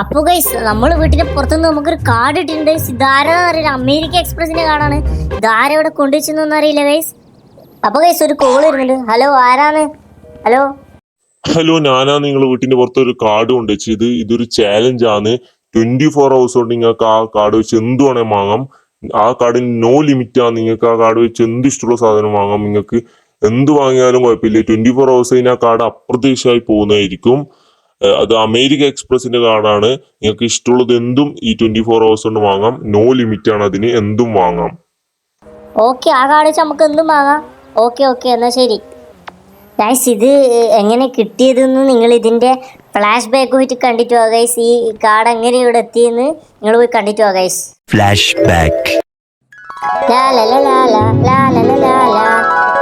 അപ്പൊ ഗൈസ് നമ്മൾ വീട്ടിന്റെ പുറത്തുനിന്ന് നമുക്കൊരു കാർഡ് ഇട്ടിട്ടുണ്ട്. ഇതാരാ അറിയില്ല, അമേരിക്ക എക്സ്പ്രസിന്റെ കാർഡാണ്. ഇതാരാ ഇവിടെ കൊണ്ടുവച്ചെന്നൊന്നും അറിയില്ല ഗൈസ്. അപ്പൊ ഗൈസ് ഒരു കോൾ വരുന്നുണ്ട്. ഹലോ, ആരാണ്? ഹലോ ഹലോ, ഞാനാ നിങ്ങളെ വീട്ടിന്റെ പുറത്ത് ഒരു കാർഡ് കൊണ്ടുവച്ചത്. ഇതൊരു ചാലഞ്ച് ആണ്. 24 hours കൊണ്ട് നിങ്ങൾക്ക് ആ കാർഡ് വെച്ച് എന്ത് വേണേൽ വാങ്ങാം. ആ കാർഡിന് നോ ലിമിറ്റ് ആണ്. നിങ്ങൾക്ക് ആ കാർഡ് വെച്ച് എന്ത് ഇഷ്ടമുള്ള സാധനം വാങ്ങാം. നിങ്ങൾക്ക് എന്ത് വാങ്ങിയാലും കുഴപ്പമില്ല. 24 hours ആ കാർഡ് അപ്രത്യക്ഷമായി പോകുന്നതായിരിക്കും. അത് അമേരിക്ക എക്സ്പ്രസിന്റെ കാർഡാണ്. നിങ്ങൾക്ക് ഇഷ്ടമുള്ളത് എന്തും ഈ 24 hours കൊണ്ട് വാങ്ങാം. നോ ലിമിറ്റ് ആണ്, അതിന് എന്തും വാങ്ങാം. ഓക്കെ, ആ കാർഡ് വെച്ച് നമുക്ക് എന്തും വാങ്ങാം. ഓക്കെ ഓക്കെ, എന്നാ ശരി ഗൈസ്. ഇത് എങ്ങനെ കിട്ടിയതെന്ന് നിങ്ങൾ ഇതിന്റെ ഫ്ലാഷ് ബാക്ക് പോയിട്ട് കണ്ടിട്ട് പോവാ ഗൈസ്. ഈ കാർഡ് എങ്ങനെ ഇവിടെ എത്തിയെന്ന് നിങ്ങൾ പോയി കണ്ടിട്ട് പോവാ ഗൈസ്. Flash back.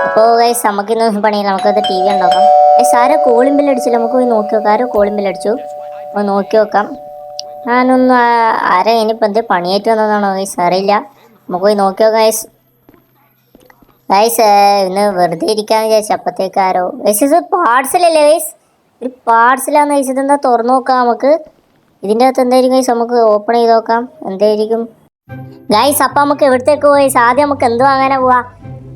അപ്പോ ഗൈസ് നമുക്കിന്ന് പണിയില്ല, നമുക്കത് ടി വി ഉണ്ടാക്കാം. ഗൈസ് ആരോ കോളിംഗ് ബില്ല് അടിച്ചില്ല, നമുക്ക് പോയി നോക്കി നോക്കാം. ആരോ കോളിംഗ് ബില്ല് അടിച്ചു, നോക്കി നോക്കാം. ഞാനൊന്നും ആരാ ഇനിയിപ്പോൾ എന്ത് പണിയായിട്ട് വന്നതാണോ ഗൈസ്, അറിയില്ല. നമുക്ക് പോയി നോക്കി നോക്കാം ഗൈസ്. ഗൈസ് ഇന്ന് വെറുതെ ഇരിക്കാന്ന് വിചാരിച്ചു, അപ്പത്തേക്ക് ആരോ ഗൈസ് ഇത് പാർസലല്ലേ ഗൈസ്, ഒരു പാർസലാന്ന് ഗൈസ്. ഇതെന്താ തുറന്നു നോക്കാം നമുക്ക്. ഇതിൻ്റെ അകത്ത് എന്തായിരിക്കും ഗൈസ്, നമുക്ക് ഓപ്പൺ ചെയ്ത് നോക്കാം എന്തായിരിക്കും ഗൈസ്. അപ്പം നമുക്ക് എവിടത്തേക്ക് പോയി ഗൈസ്? ആദ്യം നമുക്ക് എന്ത് വാങ്ങാനാ പോവാ?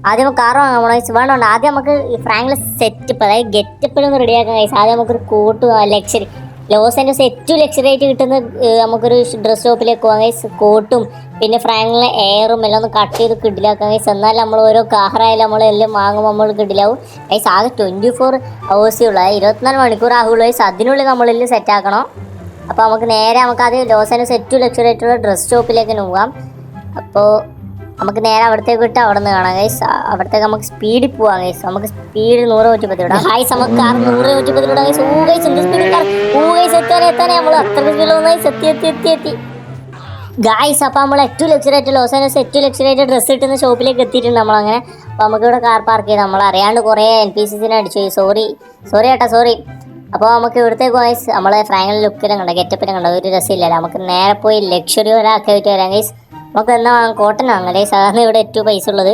ആദ്യം നമുക്ക് കാർ വാങ്ങാൻ പോകണം ഗൈസ്. വേണ്ട, ആദ്യം നമുക്ക് ഈ ഫ്രാങ്കിലെ സെറ്റപ്പ്, അതായത് ഗെറ്റപ്പിലൊന്ന് റെഡിയാക്കാം ഗൈസ്. ആദ്യം നമുക്കൊരു കോട്ട് ലക്ഷറി, ലോസ് ആൻഡോസ് ഏറ്റവും ലക്ഷറി ആയിട്ട് കിട്ടുന്ന നമുക്കൊരു ഡ്രസ് ഷോപ്പിലേക്ക് പോകാം ഗൈസ്. കോട്ടും പിന്നെ ഫ്രാങ്കിലെ എയറും എല്ലാം ഒന്ന് കട്ട് ചെയ്ത് കിഡിലാക്കാം ഗൈസ്. എന്നാലും നമ്മൾ ഓരോ കാറായാലും നമ്മളെല്ലാം വാങ്ങുമ്പോൾ നമ്മൾ കിഡിലാവും ഗൈസ്. ആകെ 24 hours ഉള്ള 24 മണിക്കൂർ ആകുള്ളൂ ഗൈസ്. അതിനുള്ളിൽ നമ്മളെല്ലാം സെറ്റാക്കണം. അപ്പോൾ നമുക്ക് നേരെ അത് ലോസ് ആൻഡോസ് ഏറ്റവും ലക്ഷറി ആയിട്ടുള്ള ഡ്രസ് ഷോപ്പിലേക്ക് പോകാം. അപ്പോൾ നമുക്ക് നേരെ അവിടത്തേക്ക് വിട്ട് അവിടെ നിന്ന് കാണാം ഗൈസ്. അവിടത്തേക്ക് നമുക്ക് സ്പീഡിൽ പോവാം ഗൈസ്. നമുക്ക് സ്പീഡ് 100-110 ഇടാം ഗൈസ്. നമുക്ക് കാർ 100-110 ഇടാം ഗൈസ്. എന്ത് സ്പീഡിൽ കാർ ഗൈസ്, എത്താനേ നമ്മൾ അത്രയ്ക്ക് സ്പീഡിൽ വന്നാൽ എത്തി ഗൈസ്. അപ്പോൾ നമ്മൾ ഏറ്റവും ലക്ഷറി ആയിട്ട് ലോസ് ആൻഡോസ് ഏറ്റവും ലക്ഷറി ആയിട്ട് ഡ്രസ്സ് കിട്ടുന്ന ഷോപ്പിലേക്ക് എത്തിയിട്ടുണ്ട് നമ്മളങ്ങനെ. അപ്പോൾ നമുക്കിവിടെ കാർ പാർക്ക് ചെയ്ത് നമ്മൾ അറിയാണ്ട് കുറേ NPCസിനെ അടിച്ചു. സോറി ഏട്ടാ, സോറി. അപ്പോൾ നമുക്ക് ഇവിടത്തേക്ക് ഗൈസ് നമ്മളെ ഫ്രാങ്കിലെ ലുക്കിലും കണ്ട ഗെറ്റപ്പിലും കണ്ട ഒരു രസമില്ലല്ലോ. നമുക്ക് നേരെ പോയി ലക്ഷറി ഒരാൾക്കായിട്ട് വരാം ഗൈസ്. നമുക്ക് എന്നാ വാങ്ങാം? കോട്ടൺ വാങ്ങാം ഗൈസ്. സാധാരണ ഇവിടെ ഏറ്റവും പൈസ ഉള്ളത്.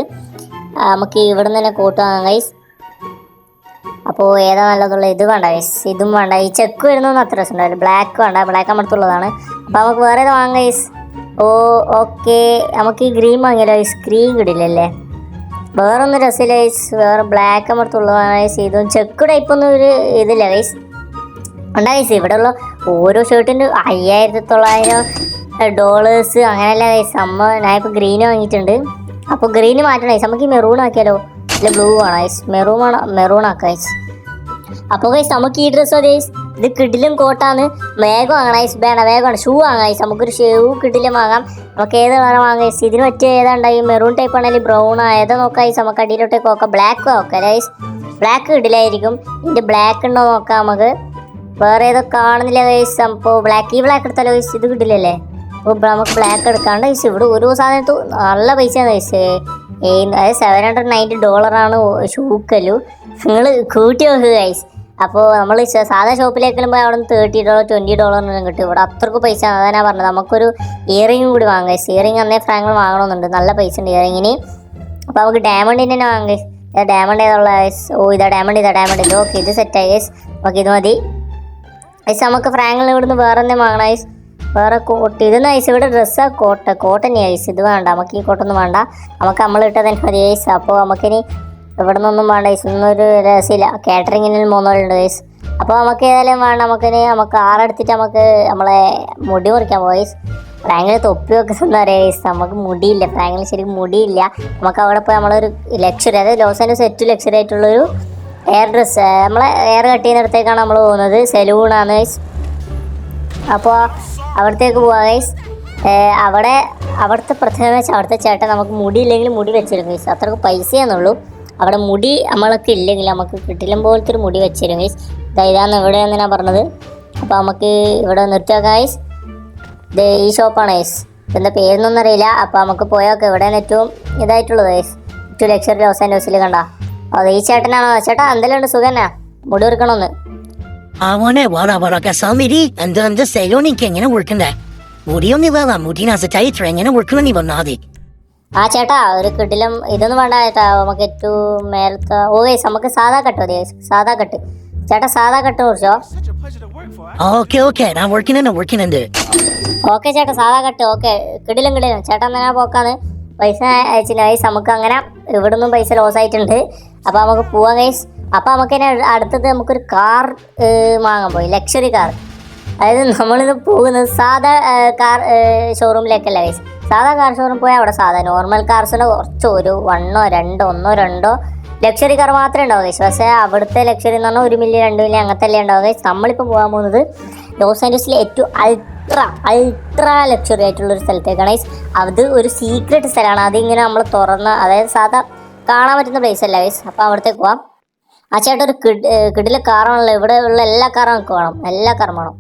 നമുക്ക് ഇവിടെ നിന്ന് തന്നെ കോട്ട് വാങ്ങാം ഗൈസ്. അപ്പോൾ ഏതാ നല്ലതുള്ളത്? ഇത് വേണ്ട ഗൈസ്, ഇതും വേണ്ട. ഈ ചെക്ക് വരുന്നൊന്നും അത്ര രസം ഉണ്ടാവില്ല. ബ്ലാക്ക് വേണ്ട, ബ്ലാക്ക് അമ്മടുത്തുള്ളതാണ്. അപ്പോൾ നമുക്ക് വേറെ ഏത് വാങ്ങാം ഗൈസ്? ഓക്കെ, നമുക്ക് ഈ ഗ്രീൻ വാങ്ങിയല്ലോ ഗൈസ്. ഗ്രീൻ കിടില്ലല്ലേ, വേറൊന്നും രസമില്ല ഗൈസ്. വേറെ ബ്ലാക്ക് അമ്മടുത്തുള്ളതാണ് ഗൈസ്. ഇതും ചെക്ക് ടൈപ്പൊന്നും ഒരു ഇതില്ല ഗൈസ്. ഉണ്ടാ ഗൈസ്. ഇവിടെയുള്ള ഓരോ ഷർട്ടിൻ്റെ 5900 അങ്ങനെയല്ല ഗൈസ്. ഞാൻ ഇപ്പോൾ ഗ്രീന് വാങ്ങിയിട്ടുണ്ട്. അപ്പോൾ ഗ്രീന് മാറ്റണം ഗൈസ്. നമുക്ക് ഈ മെറൂൺ ആക്കിയാലോ? ഇല്ല, ബ്ലൂ വേണം ഗൈസ്. മെറൂൺ ആക്കാം ഗൈസ്. അപ്പോൾ ഗൈസ് നമുക്ക് ഈ ഡ്രസ്സ് മതി ഗൈസ്. ഇത് കിടിലും കോട്ടാണ്. വേഗം വാങ്ങണം ഗൈസ്. വേഗമാണ്. ഷൂ വാങ്ങാം ഗൈസ്. നമുക്കൊരു ഷൂ കിടിലും വാങ്ങാം. നമുക്ക് ഏത് വേണം വാങ്ങാം ഗൈസ്. ഇതിന് പറ്റിയ ഏതാണ്ടായി? മെറൂൺ ടൈപ്പ് ആണെങ്കിൽ ബ്രൗൺ ഏതാ നോക്കാം ഗൈസ്. നമുക്ക് അടിയിലോട്ടേക്ക് നോക്കാം. ബ്ലാക്ക് നോക്കാം ഗൈസ്. ബ്ലാക്ക് കിടിലായിരിക്കും. ഇതിൻ്റെ ബ്ലാക്ക് ഉണ്ടോ നോക്കാം നമുക്ക്. വേറെ ഏതോ കാണുന്നില്ല ഗൈസ്. അപ്പോൾ ഈ ബ്ലാക്ക് എടുത്താലോ ഗൈസ്? ഇത് കിട്ടില്ലല്ലേ. അപ്പോൾ നമുക്ക് ബ്ലാക്ക് എടുക്കാണ്ട് ഗൈസ്. ഇവിടെ ഒരു സാധനത്ത് നല്ല പൈസയാണ് ഗൈസ്. അതായത് $790 ഷൂക്കല്ലു. നിങ്ങൾ കൂട്ടി നോക്കുക ഗൈസ്. അപ്പോൾ നമ്മൾ സാധാ ഷോപ്പിലേക്ക് പോയി അവിടെ നിന്ന് $30 $20 കിട്ടും. ഇവിടെ അത്രക്ക് പൈസ. അതാണ് ഞാൻ പറഞ്ഞത്. നമുക്കൊരു ഇയറിംഗ് കൂടി വാങ്ങാം ഗൈസ്. ഇയറിംഗ് അന്നേ ഫ്രാങ്കിൾ വാങ്ങണമെന്നുണ്ട്. നല്ല പൈസ ഉണ്ട് ഇയറിങ്ങിന്. അപ്പോൾ നമുക്ക് ഡയമണ്ടിൻ്റെ തന്നെ വാങ്ങാം ഗൈസ്. ഡയമണ്ട് ഏതുള്ള ഗൈസ്? ഇതാ ഡയമണ്ട്. ഇത് ഓക്കെ, ഇത് സെറ്റായി ഗൈസ്. ഓക്കെ, ഇത് മതി ഗൈസ്. നമുക്ക് ഫ്രാങ്കിളിന് ഇവിടുന്ന് വേറെ തന്നെ വാങ്ങണം ഗൈസ്. വേറെ കോട്ട്. ഇതെന്ന് ഗൈസ് ഇവിടെ ഡ്രസ്സാ കോട്ടൻ ഗൈസ്. ഇത് വേണ്ട, നമുക്ക് ഈ കോട്ടൊന്നും വേണ്ട. നമ്മൾ ഇട്ടത് തന്നെ മതി ഗൈസ്. അപ്പോൾ നമുക്കിനി ഇവിടെ നിന്നൊന്നും വേണ്ട ഗൈസ്. ഒന്നൊരു രസമില്ല. കാറ്ററിങ്ങിന് 3 ഉണ്ട് ഗൈസ്. അപ്പോൾ നമുക്ക് ഏതായാലും വേണ്ട. നമുക്ക് ആറെടുത്തിട്ട് നമുക്ക് നമ്മളെ മുടി മുറിക്കാൻ പോകാം ഗൈസ്. ഫ്രാങ്കിൾ തൊപ്പി വെക്കുന്ന അറിയാം ഗൈസ്. നമുക്ക് മുടിയില്ല, ഫ്രാങ്കിൾ ശരിക്കും മുടിയില്ല. നമുക്ക് അവിടെ പോയി നമ്മളൊരു ലക്ഷറി, അതായത് ലോസ് ആൻഡോസ് ഏറ്റവും ലക്ഷറി ആയിട്ടുള്ളൊരു എയർ ഡ്രസ്സ്, നമ്മളെ എയർ കട്ട് ചെയ്യുന്നിടത്തേക്കാണ് നമ്മൾ പോകുന്നത്. സെലൂണാണ് ഗൈസ്. അപ്പോൾ അവിടത്തേക്ക് പോവാം ഗൈസ്. അവിടുത്തെ പ്രത്യേകത വെച്ചാൽ അവിടുത്തെ ചേട്ടൻ നമുക്ക് മുടിയില്ലെങ്കിൽ മുടി വെച്ചിരും ഗൈസ്. അത്രക്ക് പൈസയാണെന്നുള്ളൂ. അവിടെ മുടി നമ്മൾക്ക് ഇല്ലെങ്കിൽ നമുക്ക് കിട്ടിലും പോലത്തെ ഒരു മുടി വെച്ചിരും ഗൈസ്. ഇതാന്ന് എവിടെയാണെന്ന് ഞാൻ പറഞ്ഞത്. അപ്പോൾ നമുക്ക് ഇവിടെ നിർത്തി വെക്കാം ഗൈസ്. ഇത് ഈ ഷോപ്പാണ് ഗൈസ്. ഇതിൻ്റെ പേരൊന്നും അറിയില്ല. അപ്പോൾ നമുക്ക് പോയൊക്കെ എവിടെയാണ് ഏറ്റവും ഇതായിട്ടുള്ളത് ഗൈസ്. ഏറ്റവും ലക്ഷറി ലോസ് ആൻഡോസിൽ കണ്ട. അത് ഈ ചേട്ടനാണോ? ചേട്ടാ എന്തെല്ലാം ഉണ്ട്? സുഖന്നാ? മുടി എടുക്കണമെന്ന്. അവനെ സമരി എന്താ സെലോണിക്ക് എങ്ങനെ കൊടുക്കണ്ടേ? മുടിയൊന്നും വേണം. മുടിനകത്തായി എങ്ങനെ കൊടുക്കണം നീ പറഞ്ഞാൽ മതി. ചേട്ടാ ഒരു കിടിലം ഇതൊന്നും വേണ്ട ചേട്ടാ. നമുക്ക് ഏറ്റവും മേലത്തെ ഗൈസ് നമുക്ക് സാധാ കട്ട് മതി ഗൈസ്. ചേട്ടാ സാധാ കട്ട് കുറിച്ചോ? ഓക്കെ ഞാൻ വർക്കിനുണ്ട്. ഓക്കെ ചേട്ടാ സാധാ കട്ട്. ഓക്കെ കിടിലും ചേട്ടാ എന്നാ പോക്കാന്ന് പൈസ അയച്ചില്ല ഗൈസ്. നമുക്ക് അങ്ങനെ ഇവിടെ നിന്നും പൈസ ലോസ് ആയിട്ടുണ്ട്. അപ്പോൾ നമുക്ക് പോവാം ഗൈസ്. അപ്പോൾ നമുക്ക് അടുത്തത് നമുക്കൊരു കാർ വാങ്ങാൻ പോയി, ലക്ഷറി കാർ. അതായത് നമ്മളിന്ന് പോകുന്നത് സാധാ കാർ ഷോറൂമിലേക്കല്ല ഗൈസ്. സാധാ കാർ ഷോറൂം പോയാൽ അവിടെ സാധാ നോർമൽ കാർസിന് കുറച്ച് ഒരു ഒന്നോ രണ്ടോ ലക്ഷറി കാർ മാത്രമേ ഉണ്ടാവും ഗൈസ്. പക്ഷേ അവിടുത്തെ ലക്ഷറി എന്ന് പറഞ്ഞാൽ 1 മില്യൺ 2 മില്യൺ അങ്ങനത്തെ അല്ലേ ഉണ്ടാവും ഗൈസ്. നമ്മളിപ്പോൾ പോകാൻ പോകുന്നത് ലോസ് ആൻജലസിലെ ഏറ്റവും അൾട്രാ ലക്ഷറി ആയിട്ടുള്ളൊരു സ്ഥലത്തേക്കാണ് ഗൈസ്. അത് ഒരു സീക്രട്ട് സ്ഥലമാണ്. അതിങ്ങനെ നമ്മൾ അതായത് സാധാ കാണാൻ പറ്റുന്ന പ്ലേസ് അല്ല ഗൈസ്. അപ്പോൾ അവിടത്തേക്ക് പോവാം. ആ ചേട്ടാ ഒരു കിടിലെ കാറാണല്ലോ. ഇവിടെ ഉള്ള എല്ലാ കാറും നമുക്ക് വേണം, എല്ലാ കാറും വേണം.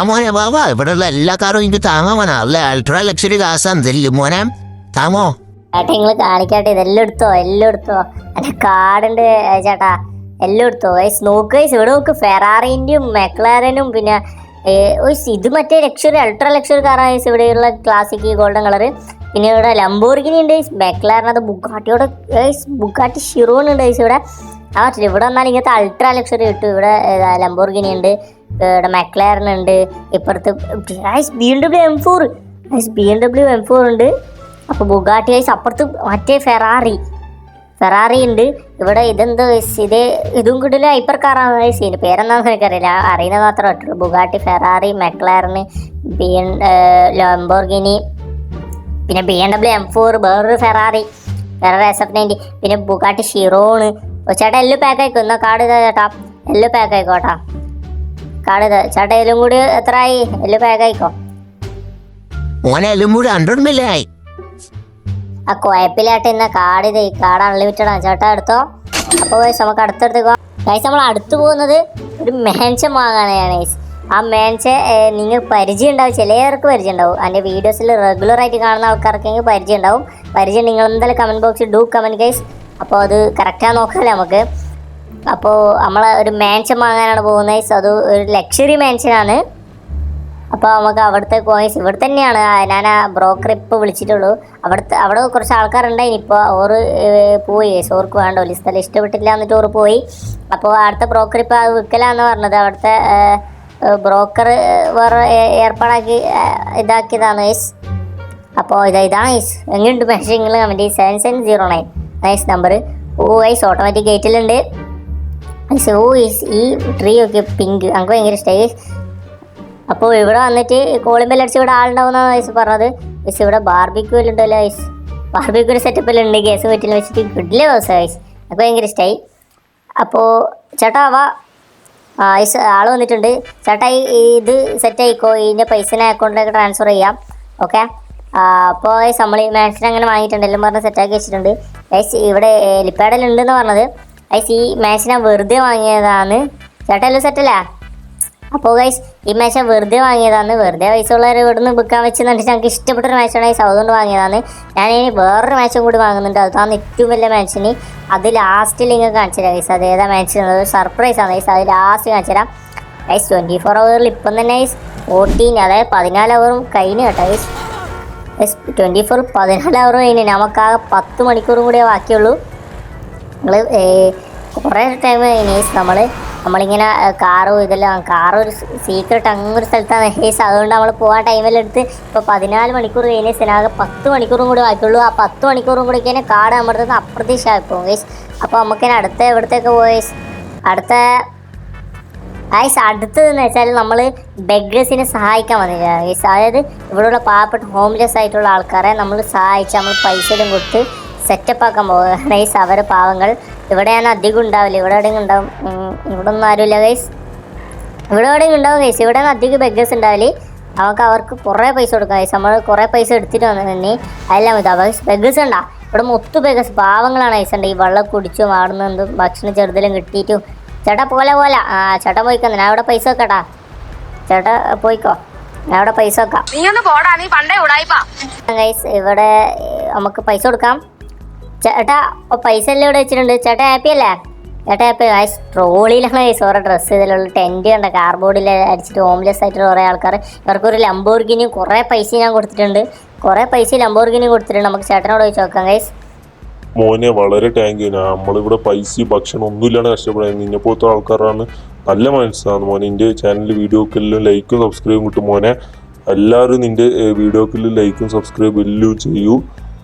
മോനെ ബാബാ ഇവിടെയുള്ള എല്ലാ കാറും എനിക്ക് താങ്ങാമോനാ. അല്ല അൾട്രാ ലക്ഷറി കാസാ മോനെ താങ്ങോ? ചേട്ടാ നിങ്ങൾ കാണിക്കാട്ടെ. ഇതെല്ലാം എടുത്തോ എൻ്റെ കാർഡുണ്ട് ചേട്ടാ, എല്ലാം എടുത്തോ ഗൈസ്. നോക്ക് ഗൈസ്, ഇവിടെ നോക്ക് ഫെറാറിൻ്റെയും മെക്ലാരനും പിന്നെ ഇത് മറ്റേ അൾട്രാ ലക്ഷറി കാറാണ് ഗൈസ്. ഇവിടെയുള്ള ക്ലാസിക് ഗോൾഡൻ കളറ്. പിന്നെ ഇവിടെ ലംബോർഗിനി ഉണ്ട് ഗൈസ്, മെക്ലാരനത് ബുഗാട്ടിയോടെ ഗൈസ്, ബുഗാട്ടി ഷിറോൺ ഉണ്ട് ഗൈസ്. ഇവിടെ ഇവിടെ വന്നാൽ ഇങ്ങനത്തെ അൾട്രാ ലക്ഷറി കിട്ടും. ഇവിടെ ലംബോർഗിനി ഉണ്ട്, ഇവിടെ മെക്ലാരൻ ഉണ്ട്, ഇപ്പുറത്ത് BMW M4 ഉണ്ട്. അപ്പോൾ ബുഗാട്ടി ഗൈസ്. അപ്പുറത്ത് മറ്റേ ഫെറാറി ഉണ്ട്. ഇവിടെ ഇതെന്തോ ഇതും കിട്ടില്ല, ഹൈപ്പർ കാറാണ് ഗൈസ്. ഇതിൻ്റെ പേരെന്താണെന്ന് എനിക്കറിയില്ല, അറിയുന്നത് മാത്രമേ പറ്റുള്ളൂ. ബുഗാട്ടി, ഫെറാറി, മെക്ലാരൻ, ലംബോർഗിനി, പിന്നെ BMW M4, വേറൊരു ഫെറാറി SF90, പിന്നെ ബുഗാട്ടി ഷിറോണ്. ചേട്ടാ എല്ലാം പാക്ക് ആയിക്കോ. എന്നാൽ കാർഡ് ഇതാ ചേട്ടാ, എല്ലാം പാക്ക് ആയിക്കോട്ടാ. കാർഡ് ഇതാ ചേട്ടാ. എല്ലാം കൂടി എത്ര ആയി? എല്ലാം പാക്ക് ആയിക്കോ. മോനെ എല്ലാം കൂടി 100 മില്യൺ ആയി. ആ കുഴപ്പമില്ലാട്ടെ. ഇന്ന കാർഡ് ഈ കാർഡ് അൺലിമിറ്റഡ് ആണ് ചേട്ടാ, എടുത്തോ. അപ്പോൾ ഗൈസ് നമുക്ക് അടുത്തെടുത്തേക്കോ ഗൈസ്. നമ്മൾ അടുത്ത് പോകുന്നത് ഒരു മാൻഷൻ വാങ്ങാനാണ് ഗൈസ്. ആ മാൻഷൻ നിങ്ങൾക്ക് പരിചയം ഉണ്ടാവും, ചിലർക്ക് പരിചയം ഉണ്ടാവും. അതിൻ്റെ വീഡിയോസിൽ റെഗുലറായിട്ട് കാണുന്ന ആൾക്കാർക്കെങ്കിൽ പരിചയം ഉണ്ടാവും. പരിചയം നിങ്ങൾ എന്തായാലും കമൻറ്റ് ബോക്സിൽ കമൻറ്റ് ഗൈസ്. അപ്പോൾ അത് കറക്റ്റാണ് നോക്കാമല്ലേ നമുക്ക്. അപ്പോൾ നമ്മൾ ഒരു മാൻഷൻ വാങ്ങാനാണ് പോകുന്നത് ഗൈസ്. അത് ഒരു ലക്ഷറി മാൻഷനാണ്. അപ്പോൾ നമുക്ക് അവിടുത്തേക്ക് പോയി. ഇവിടെ തന്നെയാണ് ഞാൻ ആ ബ്രോക്കർ ഇപ്പോൾ വിളിച്ചിട്ടുള്ളൂ. അവിടെ കുറച്ച് ആൾക്കാരുണ്ടായിന്. ഇപ്പോൾ ഓറ് പോയി ഗൈസ്. ഓർക്ക് വേണ്ട സ്ഥലം ഇഷ്ടപ്പെട്ടില്ല എന്നിട്ട് ഓറ് പോയി. അപ്പോൾ അടുത്ത ബ്രോക്കർ ഇപ്പോൾ അത് വിൽക്കലാന്ന് പറഞ്ഞത്. അവിടുത്തെ ബ്രോക്കർ വേറെ ഏർപ്പാടാക്കി ഇതാക്കിയതാണ് ഗൈസ്. അപ്പോൾ ഇതാണ് ഗൈസ്. എങ്ങനെയുണ്ട് മെഷീൻ നിങ്ങൾ comment 7709 guys number. Guys automatic ഗേറ്റിലുണ്ട് ഗൈസ്. ഈ ട്രീ ഒക്കെ പിങ്ക് നമുക്ക് ഭയങ്കര ഇഷ്ടമായി. അപ്പോൾ ഇവിടെ വന്നിട്ട് കോളിംബെൽ അടിച്ച് ഇവിടെ ആളുണ്ടാവുന്നതാണ് ഗൈസ് പറഞ്ഞത്. ഗൈസ് ഇവിടെ ബാർബിക്യൂൽ ഉണ്ടല്ലോ ഗൈസ്. ബാർബിക്യൂൽ സെറ്റപ്പിലുണ്ട്. ഗ്യാസ് വീട്ടിൽ വെച്ചിട്ട് ഗുഡിലെ ദിവസം ഗൈസ്. എനിക്ക് ഭയങ്കര ഇഷ്ടമായി. അപ്പോൾ ചേട്ടാ വാ, ഗൈസ് ആൾ വന്നിട്ടുണ്ട്. ചേട്ടാ ഇത് സെറ്റ് ആയിക്കോ. ഇതിൻ്റെ പൈസ അക്കൗണ്ടിലേക്ക് ട്രാൻസ്ഫർ ചെയ്യാം. ഓക്കെ. അപ്പോൾ ഗൈസ് നമ്മൾ ഈ മാൻഷൻ അങ്ങനെ വാങ്ങിയിട്ടുണ്ട്, എല്ലാം പറഞ്ഞ് സെറ്റാക്കി വെച്ചിട്ടുണ്ട് ഗൈസ്. ഇവിടെ ലിപ്പാഡിലുണ്ടെന്ന് പറഞ്ഞത് ഗൈസ്. ഈ മാൻഷൻ ഞാൻ വെറുതെ വാങ്ങിയതാണ് ചേട്ടാ. എല്ലാം സെറ്റല്ലേ? അപ്പോൾ ഗൈസ് ഈ മാച്ച് വെറുതെ വാങ്ങിയതാണ്. വെറുതെ പൈസ ഉള്ളവരെ ഇവിടെ നിന്ന് വിൽക്കാൻ വെച്ചെന്നിട്ട് ഞങ്ങൾക്ക് ഇഷ്ടപ്പെട്ടൊരു മാച്ചാണ് ഗൈസ്. അതുകൊണ്ട് വാങ്ങിയതാണ്. ഞാനിനി വേറൊരു മാച്ചും കൂടി വാങ്ങുന്നുണ്ട്. അതാണ് ഏറ്റവും വലിയ മാച്ചിന്. അത് ലാസ്റ്റിൽ നിങ്ങൾക്ക് കാണിച്ചു തരാം ഗൈസ്. അത് ഏതാ മാച്ച് എന്നത് സർപ്രൈസാണ് ഗൈസ്. അത് ലാസ്റ്റ് കാണിച്ചു തരാം ഗൈസ്. 24 ഹവറിൽ ഇപ്പം തന്നെ ഗൈസ് 14 അതായത് 14 ഹവറും കഴിഞ്ഞ് കേട്ടോ ഗൈസ്. 24 14 ഹവറും കഴിഞ്ഞ് നമുക്കാകെ 10 മണിക്കൂറും കൂടിയേ ബാക്കിയുള്ളൂ. നിങ്ങൾ കുറേ ടൈം കഴിഞ്ഞ് ഗൈസ്. നമ്മളിങ്ങനെ കാറൊരു സീക്രട്ട് അങ്ങൊരു സ്ഥലത്താണ് ഹേസ്. അതുകൊണ്ട് നമ്മൾ പോകാൻ ടൈമിലെടുത്ത് ഇപ്പോൾ 14 മണിക്കൂർ കഴിഞ്ഞ ആകെ 10 മണിക്കൂറും കൂടി ബാക്കിയുള്ളൂ. ആ 10 മണിക്കൂറും കൂടി കഴിഞ്ഞാൽ കാട് നമ്മുടെ അപ്രതീക്ഷയായി പോകും ഗൈസ്. അപ്പോൾ നമുക്കിങ്ങനെ എവിടത്തേക്ക് പോയി അടുത്തതെന്ന് വെച്ചാൽ നമ്മൾ ബെഗേഴ്സിനെ സഹായിക്കാൻ വന്നില്ല ഗൈസ്. അതായത് ഇവിടെയുള്ള പാവപ്പെട്ട ഹോംലെസ് ആയിട്ടുള്ള ആൾക്കാരെ നമ്മൾ സഹായിച്ച് നമ്മൾ പൈസയിലും കൊടുത്ത് സെറ്റപ്പ് ആക്കാൻ പോകുക ഗൈസ്. അവരെ പാവങ്ങൾ ഇവിടെയാണ് അധികം ഉണ്ടാവില്ല. ഇവിടെ എവിടെയും ഉണ്ടാവും. ഇവിടെ ഒന്നും ആരുമില്ല ഗൈസ്. ഇവിടെ എവിടെയും ഉണ്ടാവും ഗൈസ്. ഇവിടെ അധികം ബെഗേഴ്സ് ഉണ്ടാവില്ല. അവർക്ക് കുറേ പൈസ കൊടുക്കാം ഗൈസ്. നമ്മൾ കുറേ പൈസ എടുത്തിട്ട് വന്നു തന്നെ എല്ലാം ഇതാ ഗൈസ്. ബെഗേഴ്സ് ഉണ്ടാ ഇവിടെ മൊത്തം ബെഗേഴ്സ് പാവങ്ങളാണ് ഗൈസ്. ഉണ്ട് ഈ വെള്ളം കുടിച്ചും ആടുന്ന എന്തും ഭക്ഷണം ചെറുതിലും കിട്ടിയിട്ടും. ചേട്ടാ പോലെ ചേട്ടാ പോയിക്കോ. ഞാൻ അവിടെ പൈസ വെക്കട്ടാ. ചേട്ടാ പോയിക്കോ, ഞാൻ അവിടെ പൈസ വെക്കാം ഗൈസ്. ഇവിടെ നമുക്ക് പൈസ കൊടുക്കാം. ചേട്ടാ പൈസ എല്ലാം ഇവിടെ വെച്ചിട്ടുണ്ട്. ചേട്ടാ ഹാപ്പി അല്ലേ? ചേട്ടാ ഹാപ്പി ഗൈസ്. ട്രോളിയിലാണ് ഗൈസ് ഓരോ ഡ്രസ്സ്. ഇതിലുള്ള ടെൻറ്റ് കണ്ട കാർബോർഡിൽ അടിച്ചിട്ട് ഹോംലെസ് ആയിട്ടുള്ള കുറേ ആൾക്കാർ. ഇവർക്കൊരു ലംബോർഗിനിയും കുറേ പൈസ ഞാൻ കൊടുത്തിട്ടുണ്ട്. നമുക്ക് ചേട്ടനോട് ചോദിച്ചു നോക്കാം ഗൈസ്. മോനെ വളരെ താങ്ക് യു. നമ്മളിവിടെ പൈസ ഭക്ഷണം ഒന്നുമില്ലാണ് കഷ്ടപ്പെടുന്നത്. നിന്നെ പോലത്തെ ആൾക്കാരാണ് നല്ല മനസ്സാണ് മോനെ. നിൻ്റെ ചാനലിൽ വീഡിയോക്കെല്ലാം ലൈക്കും സബ്സ്ക്രൈബും കിട്ടും മോനെ. എല്ലാവരും നിൻ്റെ വീഡിയോക്കെല്ലാം ലൈക്കും സബ്സ്ക്രൈബും എല്ലാം ചെയ്യൂ.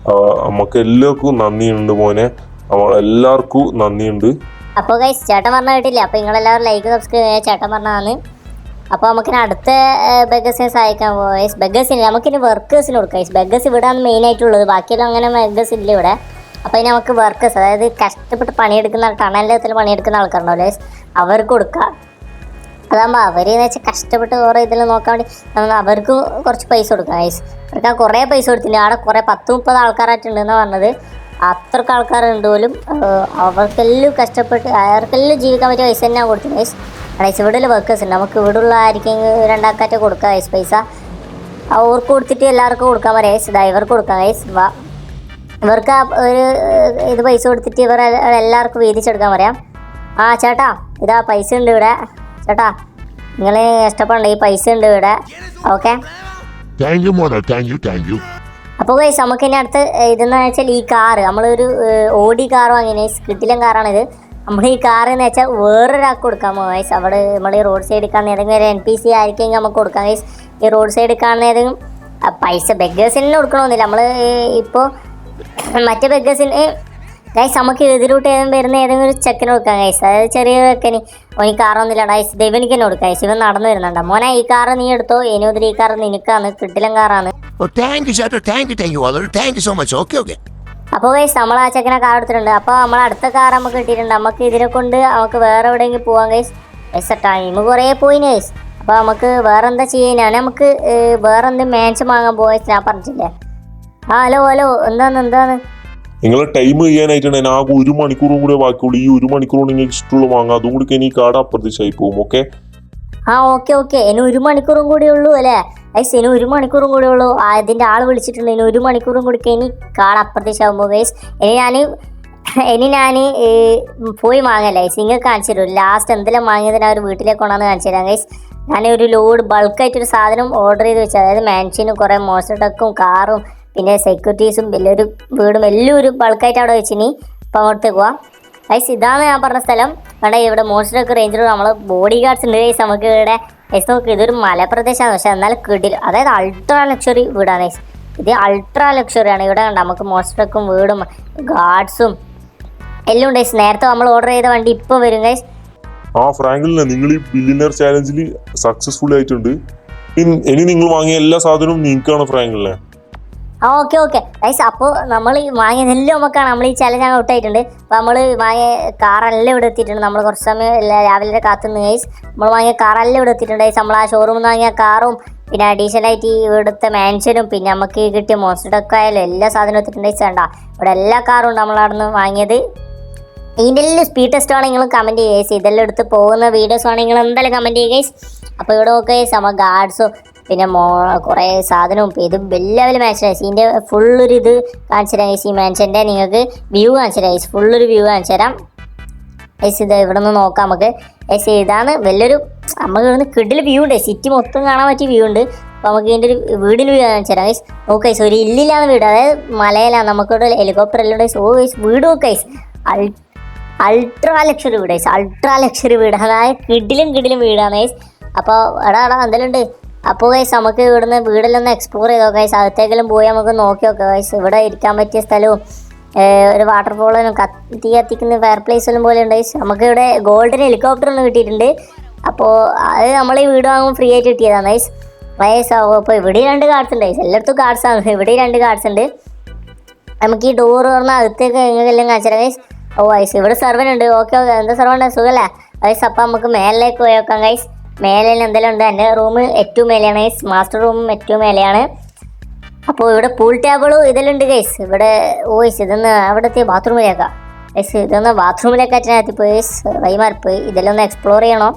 നമുക്ക് എല്ലാവർക്കും നന്ദിയുണ്ട് മോനെ, എല്ലാവർക്കും നന്ദിയുണ്ട്. അപ്പോൾ ഗൈസ് ചേട്ടൻ പറഞ്ഞ കേട്ടില്ല. അപ്പോൾ നിങ്ങളെല്ലാവരും ലൈക്ക് സബ്സ്ക്രൈബ് ചെയ്യാൻ ചേട്ടൻ പറഞ്ഞതാണ്. അപ്പോൾ നമുക്കിനി അടുത്ത ബെഗേഴ്സിനെ സഹായിക്കാൻ പോകാം. ബെഗേഴ്സിന് നമുക്കിനി വർക്കേഴ്സിന് കൊടുക്കാം. ബെഗേഴ്സ് ഇവിടെയാണ് മെയിനായിട്ടുള്ളത്, ബാക്കിയെല്ലാം അങ്ങനെ ബെഗേഴ്സ് ഇല്ല ഇവിടെ. അപ്പോൾ ഇനി നമുക്ക് വർക്കേഴ്സ്, അതായത് കഷ്ടപ്പെട്ട് പണിയെടുക്കുന്ന ടണലിൽ പണിയെടുക്കുന്ന ആൾക്കാരുണ്ടാവില്ലേ, അവർക്ക് കൊടുക്കുക. അതാകുമ്പോൾ അവരെന്ന് വെച്ചാൽ കഷ്ടപ്പെട്ട് കുറേ ഇതിൽ നോക്കാൻ വേണ്ടി അവർക്ക് കുറച്ച് പൈസ കൊടുക്കാം ഗൈസ്. അവർക്ക് കുറേ പൈസ കൊടുത്തിട്ടുണ്ട്. അവിടെ കുറേ 10-30 ആൾക്കാരായിട്ടുണ്ടെന്നാണ് പറഞ്ഞത്. അത്രയ്ക്ക് ആൾക്കാരുണ്ട് പോലും. അവർക്കെല്ലാം കഷ്ടപ്പെട്ട് അവർക്കെല്ലാം ജീവിക്കാൻ പറ്റിയ പൈസ തന്നെയാണ് കൊടുത്തത് ഗൈസ്. ഇവിടെ വർക്കേഴ്സ് ഉണ്ട്, നമുക്ക് ഇവിടെയുള്ള ആയിരിക്കും 2 ആൾക്കാറ്റ് കൊടുക്കാം ഗൈസ് പൈസ. അവർക്ക് കൊടുത്തിട്ട് എല്ലാവർക്കും കൊടുക്കാൻ പറയാം ഗൈസ്. ഡ്രൈവർക്ക് കൊടുക്കാം ഗൈസ്. ഇവർക്ക് ഒരു ഇത് പൈസ കൊടുത്തിട്ട് ഇവർ എല്ലാവർക്കും വീതിച്ചെടുക്കാൻ പറയാം. ആ ചേട്ടാ ഇതാ പൈസ ഉണ്ട് ഇവിടെ. ചേട്ടാ നിങ്ങൾ ഇഷ്ടപ്പെടണ്ട, ഈ പൈസ ഉണ്ട് ഇവിടെ. ഓക്കെ, അപ്പോൾ ഗൈസ് നമുക്ക് ഇനി അടുത്ത് ഇതെന്ന് വെച്ചാൽ ഈ കാറ് നമ്മളൊരു ഓടി കാർ വാങ്ങിയ കിട്ടില്ല കാറാണിത്. നമ്മൾ ഈ കാറെന്ന് വെച്ചാൽ വേറൊരാൾക്ക് കൊടുക്കാമോ ഗൈസ്. അവിടെ നമ്മൾ ഈ റോഡ് സൈഡിൽ കാണുന്ന ഏതെങ്കിലും ഒരു NPC ആയിരിക്കും നമുക്ക് കൊടുക്കാം ഗൈസ്. ഈ റോഡ് സൈഡിൽ കാണുന്ന ഏതെങ്കിലും പൈസ ബെഗേഴ്സിന് കൊടുക്കണമെന്നില്ല. നമ്മൾ ഇപ്പോൾ മറ്റേ ബെഗേഴ്സിന് ഗൈസ് നമുക്ക് എതിരോട്ട് വരുന്ന ഏതെങ്കിലും ഒരു ചെക്കന് കൊടുക്കാം ഗൈസ്. അതായത് ചെറിയ ചെക്കന് ഈ കാറൊന്നുമില്ല ഗൈസ്, ദൈവനിക്ക് തന്നെ കൊടുക്കാം ഗൈസ്. ഇവൻ നടന്നു വരുന്നുണ്ട്. മോനെ ഈ കാറ് നീ എടുത്തോ, ഇനി മുതൽ ഈ കാറ് നിനക്കാണ്, കിട്ടിലും കാറാണ്. അപ്പോൾ ഗൈസ് നമ്മൾ ആ ചെക്കനെ കാർ എടുത്തിട്ടുണ്ട്. അപ്പോൾ നമ്മൾ അടുത്ത കാർ നമുക്ക് കിട്ടിയിട്ടുണ്ട്. നമുക്ക് ഇതിനെ കൊണ്ട് നമുക്ക് വേറെ എവിടെയെങ്കിലും പോവാം ഗൈസ്. ഗൈസ് ടൈം കുറേ പോയിന് ഗൈസ്. അപ്പോൾ നമുക്ക് വേറെ എന്താ ചെയ്യാനാണ്, നമുക്ക് വേറെ എന്ത് മാച്ച് വാങ്ങാൻ പോവാ ഗൈസ്. ഞാൻ പറഞ്ഞില്ലേ. ഹലോ എന്താണ് നിങ്ങളെ ടൈം ചെയ്യാനായിട്ടാണ്. ഞാൻ ആകെ 1 മണിക്കൂറും കൂടെ ബാക്കിയുള്ളൂ. ഈ 1 മണിക്കൂർ നിങ്ങൾക്ക് ഇഷ്ടമുള്ള വാങ്ങാം. അതും കൂടി എനിക്ക് കാർഡ് അപ്രത്യക്ഷമായി പോകും. ഓക്കെ ഓക്കെ ഇനി 1 മണിക്കൂറും കൂടി ഉള്ളൂ അല്ലേ ഗൈസ്. ഇനി 1 മണിക്കൂറും കൂടി ഉള്ളൂ. അതിൻ്റെ ആൾ വിളിച്ചിട്ടുണ്ട്. ഇനി 1 മണിക്കൂറും കൂടി ഇനി കാർഡ് അപ്രത്യക്ഷമാകുമ്പോൾ ഗൈസ് ഇനി ഞാൻ പോയി വാങ്ങല്ലേ ഗൈസ്. നിങ്ങൾക്ക് കാണിച്ചു തരും ലാസ്റ്റ് എന്തെല്ലാം വാങ്ങിയതിന് അവർ വീട്ടിലേക്ക് കൊണ്ടാന്ന് കാണിച്ചു തരാം ഗൈസ്. ഞാൻ ഒരു ലോഡ് ബൾക്കായിട്ടൊരു സാധനം ഓർഡർ ചെയ്ത് വെച്ചത്, അതായത് മാൻഷനും കുറേ മോസ്റ്റർ ട്രക്കും കാറും പിന്നെ സെക്യൂരിറ്റീസും വലിയൊരു വീടും എല്ലാം ഒരു ബൾക്കായിട്ട് അവിടെ വെച്ചിനി. അപ്പോൾ അങ്ങോട്ടേക്ക് പോവാം ഗൈസ്. ഇതാണ് ഞാൻ പറഞ്ഞ സ്ഥലം. വേണ്ട ഇവിടെ മോസ്റ്റർ ട്രക്ക് റേഞ്ചർ നമ്മൾ ബോഡി ഗാർഡ്സ് ഉണ്ട് ഗൈസ്. നമുക്ക് ഇവിടെ ഗൈസ് നോക്ക്, ഇതൊരു മലപ്രദേശമാണ്, പക്ഷെ എന്നാൽ കിടിൽ, അതായത് അൾട്രാ ലക്ഷറി വീടാണ് ഗൈസ്. ഇത് അൾട്രാ ലക്ഷറിയാണ്. ഇവിടെ കണ്ട നമുക്ക് മോസ്റ്റർ ട്രക്കും വീടും ഗാർഡ്സും എല്ലാം ഉണ്ട് ഗൈസ്. നേരത്തെ നമ്മൾ ഓർഡർ ചെയ്ത വണ്ടി ഇപ്പോൾ വരും ഗൈസ്. ഫ്രാങ്കിളിനെ നിങ്ങൾ ഈ ബില്യനർ ചാലഞ്ചിൽ സക്സസ്ഫുൾ ആയിട്ടുണ്ട്. ഇനി നിങ്ങൾ വാങ്ങിയ എല്ലാ സാധനവും നിങ്ങൾക്കാണ് ഫ്രാങ്കിളിനെ. Okay guys. അപ്പോൾ നമ്മൾ വാങ്ങിയതെല്ലാം നമുക്കാണ്. നമ്മൾ ഈ ചലഞ്ച് അങ്ങ് ഔട്ടായിട്ടുണ്ട്. അപ്പോൾ നമ്മൾ വാങ്ങിയ കാറെല്ലാം ഇവിടെ എത്തിയിട്ടുണ്ട്. നമ്മൾ കുറച്ച് സമയം രാവിലെ കാത്തുനിന്ന് ഗൈസ്. നമ്മൾ വാങ്ങിയ കാറെല്ലാം ഇവിടെ എത്തിയിട്ടുണ്ട് ഗൈസ്. നമ്മൾ ആ ഷോറൂമിൽ നിന്ന് വാങ്ങിയ കാറും പിന്നെ അഡീഷണലായിട്ട് ഈ ഇവിടുത്തെ മാൻഷനും പിന്നെ നമുക്ക് കിട്ടിയ മോസ്റ്റർ ട്രക്ക് ആയാലും എല്ലാ സാധനവും എത്തിയിട്ടുണ്ട് ഗൈസ്. വേണ്ട ഇവിടെ എല്ലാ കാറും ഉണ്ട് നമ്മളവിടെ നിന്ന് വാങ്ങിയത്. ഇതിൻ്റെ എല്ലാം സ്പീഡ് ടെസ്റ്റ് ആണെങ്കിൽ നിങ്ങൾ കമൻറ്റ് ചെയ്യുക ഗൈസ്. ഇതെല്ലാം എടുത്ത് പോകുന്ന വീഡിയോസ് ആണെങ്കിൽ നിങ്ങൾ എന്തായാലും കമൻറ്റ് ചെയ്യുക ഗൈസ്. അപ്പോൾ ഇവിടെ നോക്കുക ഗൈസ്, നമ്മൾ ഗാർഡ്സും പിന്നെ കുറേ സാധനവും ഇതും വലിയ വലിയ മാൻഷൻ ഗൈസ്. ഇതിൻ്റെ ഫുള്ളൊരു ഇത് കാണിച്ചു തരാം ഗൈസ്. ഈ മാൻഷൻ്റെ നിങ്ങൾക്ക് വ്യൂ കാണിച്ചു തരാം ഗൈസ്. ഫുള്ളൊരു വ്യൂ കാണിച്ചു തരാം ഗൈസ്. ഇത് ഇവിടെ നിന്ന് നോക്കാം നമുക്ക് ഗൈസ്. ഇതാണ് വലിയൊരു നമുക്ക് ഇവിടുന്ന് കിടിൽ വ്യൂ ഉണ്ട്. സിറ്റി മൊത്തം കാണാൻ പറ്റിയ വ്യൂ ഉണ്ട്. അപ്പോൾ നമുക്ക് ഇതിൻ്റെ ഒരു വീടിൻ്റെ വ്യൂ കാണിച്ചു തരാം ഗൈസ്. നോക്കുക ഗൈസ്, ഒരു ഇല്ലില്ലാന്ന് വീട്, അതായത് മലയിലാണ്. നമുക്കിവിടെ ഹെലികോപ്റ്റർ എല്ലാം ഗൈസ്. ഗൈസ് വീട് നോക്കുക ഗൈസ്. അൾട്രാ ലക്ഷറി വീട് ഗൈസ്. അൾട്രാ ലക്ഷറി വീട്, അതായത് കിടിലും വീടാണ് ഗൈസ്. അപ്പോൾ എടാ എന്തെങ്കിലും ഉണ്ട്. അപ്പോൾ ഗൈസ് നമുക്ക് ഇവിടുന്ന് വീടെല്ലാം ഒന്ന് എക്സ്പ്ലോർ ചെയ്തോ ഗൈസ്. അകത്തേക്കെല്ലാം പോയി നമുക്ക് നോക്കി നോക്കാം ഗൈസ്. ഇവിടെ ഇരിക്കാൻ പറ്റിയ സ്ഥലവും ഒരു വാട്ടർഫോളും കത്തിക്കുന്ന ഫയർ പ്ലേസെല്ലാം പോലെ ഉണ്ട് ഗൈസ്. നമുക്ക് ഇവിടെ ഗോൾഡൻ ഹെലികോപ്റ്റർ ഒന്ന് കിട്ടിയിട്ടുണ്ട്. അപ്പോൾ അത് നമ്മൾ ഈ വീട് വാങ്ങുമ്പോൾ ഫ്രീ ആയിട്ട് കിട്ടിയതാണ് ഗൈസ്. അപ്പോൾ ഇവിടെ 2 ഗാർഡ്സ് ഉണ്ട് ഗൈസ്. എല്ലായിടത്തും ഗാർഡ്സ് ആണ്. ഇവിടെ 2 ഗാർഡ്സ് ഉണ്ട്. നമുക്ക് ഈ ഡോറ് തുറന്നാൽ അകത്തേക്ക് എങ്ങനെയെല്ലാം കാണിച്ചു തരാം ഗൈസ്. ഗൈസ് ഇവിടെ സർവനുണ്ട്. ഓക്കെ എന്താ സർവനുണ്ട്, സുഖമല്ലേ ഗൈസ്? അപ്പോൾ നമുക്ക് മേലിലേക്ക് പോയി നോക്കാം ഗൈസ്. മേലെ എന്തെല്ലാം ഉണ്ട്. എൻ്റെ റൂം ഏറ്റവും മേലെയാണ് ഗൈസ്. മാസ്റ്റർ റൂമും ഏറ്റവും മേലെയാണ്. അപ്പോൾ ഇവിടെ പൂൾ ടേബിളും ഇതെല്ലാം ഉണ്ട് ഗൈസ്. ഇവിടെ ഗൈസ് ഇതൊന്ന് അവിടുത്തെ ബാത്റൂമിലേക്കാം ഗൈസ്. ഇതൊന്ന് ബാത്റൂമിലേക്ക് അറ്റനകത്തിപ്പോയി ഗൈസ്. വൈമാറിപ്പോയി. ഇതെല്ലാം ഒന്ന് എക്സ്പ്ലോർ ചെയ്യണോ.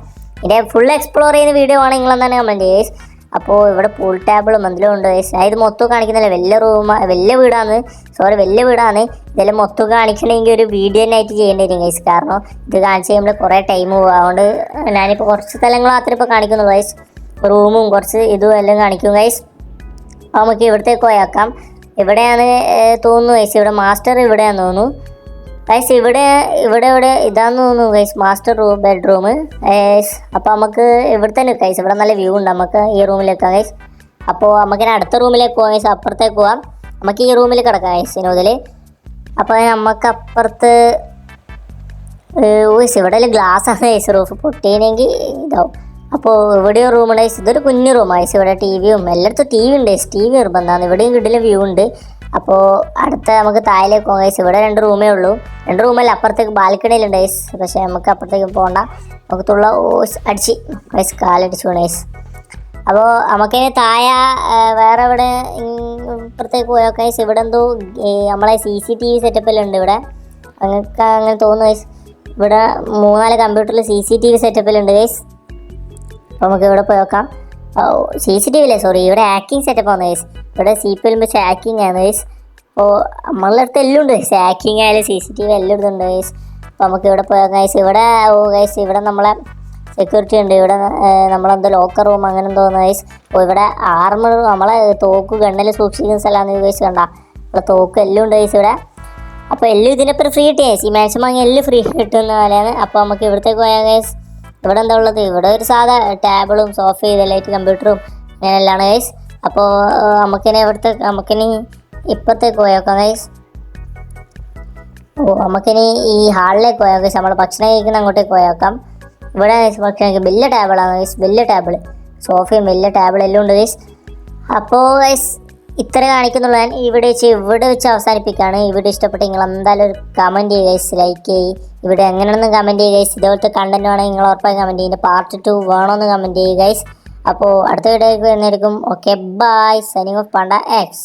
ഇതിൻ്റെ ഫുൾ എക്സ്പ്ലോർ ചെയ്യുന്ന വീഡിയോ ആണ് നിങ്ങളെന്താണ് കമൻറ്റ് ഗൈസ്. അപ്പോൾ ഇവിടെ പൂൾ ടേബിളും എന്തെങ്കിലും ഉണ്ട് ഗൈസ്. ഇത് മൊത്തം കാണിക്കുന്നില്ല. വലിയ വീടാണ്. ഇതെല്ലാം മൊത്തം കാണിക്കണമെങ്കിൽ ഒരു വീഡിയോ ആയിട്ട് ചെയ്യേണ്ടി വരും ഗൈസ്. കാരണം ഇത് കാണിച്ച് കഴിയുമ്പോൾ കുറേ ടൈം പോകും. അതുകൊണ്ട് ഞാനിപ്പോൾ കുറച്ച് സ്ഥലങ്ങൾ മാത്രമേ ഇപ്പോൾ കാണിക്കുന്നുള്ളൂ ഗൈസ്. റൂമും കുറച്ച് ഇതും എല്ലാം കാണിക്കും ഗൈസ്. നമുക്ക് ഇവിടത്തേക്ക് പോയേക്കാം. ഇവിടെയാണ് തോന്നുന്നു ഗൈസ്. ഇവിടെ മാസ്റ്റർ ഇവിടെയാണെന്ന് തോന്നുന്നു. ഗൈസ് ഇവിടെ ഇതാന്ന് തോന്നുന്നു ഗൈസ് മാസ്റ്റർ ബെഡ്റൂം. അപ്പോൾ നമുക്ക് ഇവിടെ തന്നെ ഗൈസ്, ഇവിടെ നല്ല വ്യൂ ഉണ്ട്. നമുക്ക് ഈ റൂമിലേക്ക് ഗൈസ്. അപ്പോൾ നമുക്കിനി അടുത്ത റൂമിലേക്ക് പോകാം ഗൈസ്, അപ്പുറത്തേക്ക് പോവാം. നമുക്ക് ഈ റൂമിൽ കിടക്കാം ഗൈസ് വിനോദിൽ. അപ്പോൾ നമുക്ക് അപ്പുറത്ത് ഇവിടെ ഗ്ലാസ് ആണ് ഗൈസ്, റൂഫ് പൊട്ടിയെങ്കിൽ ഇതാവും. അപ്പോൾ ഇവിടെയോ റൂമുണ്ട് ഗൈസ്, ഇതൊരു കുഞ്ഞു റൂമാണ് ഗൈസ്. ഇവിടെ ടി വിയും എല്ലായിടത്തും ടി വി ഉണ്ട് ഗൈസ്, ടി വി നിർബന്ധമാണ്. ഇവിടെയും കിട്ടില്ല വ്യൂ ഉണ്ട്. അപ്പോൾ അടുത്ത നമുക്ക് താഴേക്ക് പോകാം ഗൈസ്. ഇവിടെ 2 റൂമേ ഉള്ളൂ, 2 റൂമല്ല, അപ്പുറത്തേക്ക് ബാൽക്കണിയിലുണ്ട് ഗൈസ്. പക്ഷേ നമുക്ക് അപ്പുറത്തേക്ക് പോകണ്ട, നമുക്ക് തുള്ള അടിച്ച് ഗൈസ്, കാലടിച്ച് പോകണം ഗൈസ്. അപ്പോൾ നമുക്കിനി താഴെ വേറെ ഇവിടെ ഇപ്പുറത്തേക്ക് പോയാൽ ഗൈസ്, ഇവിടെ എന്തോ നമ്മളെ CCTV സെറ്റപ്പിലുണ്ട് ഇവിടെ. അങ്ങക്ക് അങ്ങനെ തോന്നുന്നു ഗൈസ്. ഇവിടെ 3-4 കമ്പ്യൂട്ടറിൽ CCTV സെറ്റപ്പിലുണ്ട് ഗൈസ്. അപ്പോൾ നമുക്ക് ഇവിടെ പോയി നോക്കാം. CCTV അല്ലേ, സോറി, ഇവിടെ ഹാക്കിംഗ് സെറ്റപ്പാണ് ഗൈസ്. ഇവിടെ CPL വെച്ച് ഹാക്കിംഗ് ആണ് ഗൈസ്. അപ്പോൾ നമ്മളുടെ അടുത്ത് എല്ലാം ഉണ്ട് ഗൈസ്, ഹാക്കിംഗ് ആയാലും CCTV എല്ലാം ഇടുന്നുണ്ട് ഗൈസ്. അപ്പോൾ നമുക്ക് ഇവിടെ പോയാൽ ഗൈസ്, ഇവിടെ ഗൈസ് ഇവിടെ നമ്മളെ സെക്യൂരിറ്റി ഉണ്ട്. ഇവിടെ നമ്മളെന്തോ ലോക്കർ റൂം അങ്ങനെ തോന്നുന്നു ഗൈസ്. അപ്പോൾ ഇവിടെ ആർമർ, നമ്മളെ തോക്ക് ഗണ്ണിൽ സൂക്ഷിക്കുന്ന സ്ഥലമാണ് ഗൈസ്. കണ്ട ഇവിടെ തോക്ക് എല്ലാം ഉണ്ട് ഗൈസ് ഇവിടെ. അപ്പോൾ എല്ലാം ഇതിനൊപ്പം ഫ്രീ കിട്ടിയ ഗൈസ്, ഈ മാക്സിമം വാങ്ങി എല്ലാം ഫ്രീ കിട്ടുന്ന പോലെയാണ്. അപ്പോൾ നമുക്ക് ഇവിടത്തേക്ക് പോയാൽ ഗൈസ്, ഇവിടെ എന്താ ഉള്ളത്, ഇവിടെ ഒരു സാധാ ടേബിളും സോഫയും ഇതെല്ലായിട്ട് കമ്പ്യൂട്ടറും അങ്ങനെയെല്ലാം ഗൈസ്. അപ്പോൾ നമുക്കിനി ഇപ്പത്തേക്ക് പോയേക്കാം ഗൈസ്. നമുക്കിനി ഈ ഹാളിലേക്ക് പോയാൽ ഗൈസ്, നമ്മൾ ഭക്ഷണം കഴിക്കുന്ന അങ്ങോട്ടേക്ക് പോയേക്കാം. ഇവിടെ ഭക്ഷണം വലിയ ടേബിളാണ് ഗൈസ്, വലിയ ടേബിൾ, സോഫയും വലിയ ടേബിൾ എല്ലാം ഉണ്ട് ഗൈസ്. അപ്പോൾ ഗൈസ് ഇത്ര കാണിക്കുന്നുള്ളൂ. ഞാൻ ഇവിടെ വെച്ച് അവസാനിപ്പിക്കുകയാണ്. ഈ വീഡിയോ ഇഷ്ടപ്പെട്ട് നിങ്ങൾ എന്തായാലും ഒരു കമൻറ്റ് ചെയ്യുക ഗൈസ്, ലൈക്ക് ചെയ്യ്. ഇവിടെ എങ്ങനെയാണെന്ന് കമൻറ്റ് ചെയ്യുക ഗൈസ്. ഇതുപോലത്തെ കണ്ടന്റ് വേണമെങ്കിൽ നിങ്ങൾ ഉറപ്പായി കമൻറ്റ് ചെയ്യുക. പാർട്ട് 2 വേണമെന്ന് കമൻറ്റ് ചെയ്യുക ഗൈസ്. അപ്പോൾ അടുത്ത വീഡിയോയ്ക്ക് വരുന്നതായിരിക്കും. Okay bye, signing off Panda X.